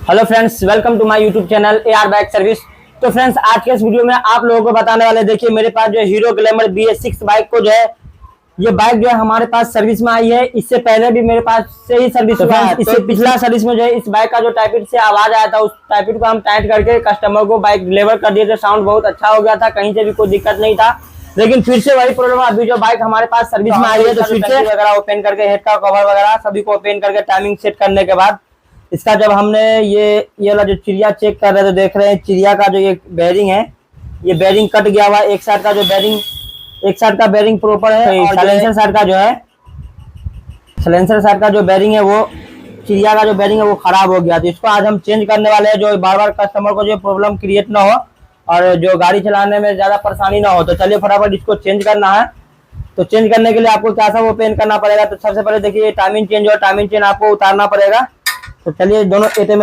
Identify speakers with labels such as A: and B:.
A: Hello friends, welcome to my YouTube channel AR bike service. तो friends, आज के इस वीडियो में आप लोगों को बताने वाले, देखिए मेरे पास जो हीरो ग्लैमर BS6 बाइक को जो है, ये बाइक जो है हमारे पास सर्विस में आई है। इससे पहले भी मेरे पास से ही सर्विस हुआ है। इससे पिछला सर्विस में जो है इस बाइक का जो टाइपिट से आवाज आया था, उस टाइपिट को हम टाइट करके कस्टमर को बाइक डिलीवर कर दिए थे। साउंड बहुत अच्छा हो गया था, कहीं से भी कोई दिक्कत नहीं था। लेकिन फिर से वही प्रॉब्लम, अभी जो बाइक हमारे पास सर्विस में आई है, तो फिर से वगैरह ओपन करके हेड का कवर वगैरह सभी को ओपन करके टाइमिंग सेट करने के बाद इसका जब हमने ये वाला जो चिड़िया चेक कर रहे थे, देख रहे हैं चिड़िया का जो ये बेरिंग है, ये बेरिंग कट गया हुआ है। एक साइड का जो बेरिंग, एक साइड का बेरिंग प्रॉपर है, और साइलेंसर साइड का जो है, साइलेंसर साइड का जो बेरिंग है, वो चिड़िया का जो बेरिंग है वो खराब हो गया। तो इसको आज हम चेंज करने वाले हैं, जो बार बार कस्टमर को जो प्रॉब्लम क्रिएट ना हो और जो गाड़ी चलाने में ज्यादा परेशानी ना हो। तो चलिए फटाफट इसको चेंज करना है। तो चेंज करने के लिए आपको क्या सब ओपन करना पड़ेगा। तो सबसे पहले देखिए टाइमिंग चेंज और टाइमिंग चेन आपको उतारना पड़ेगा। तो चलिए दोनों ATM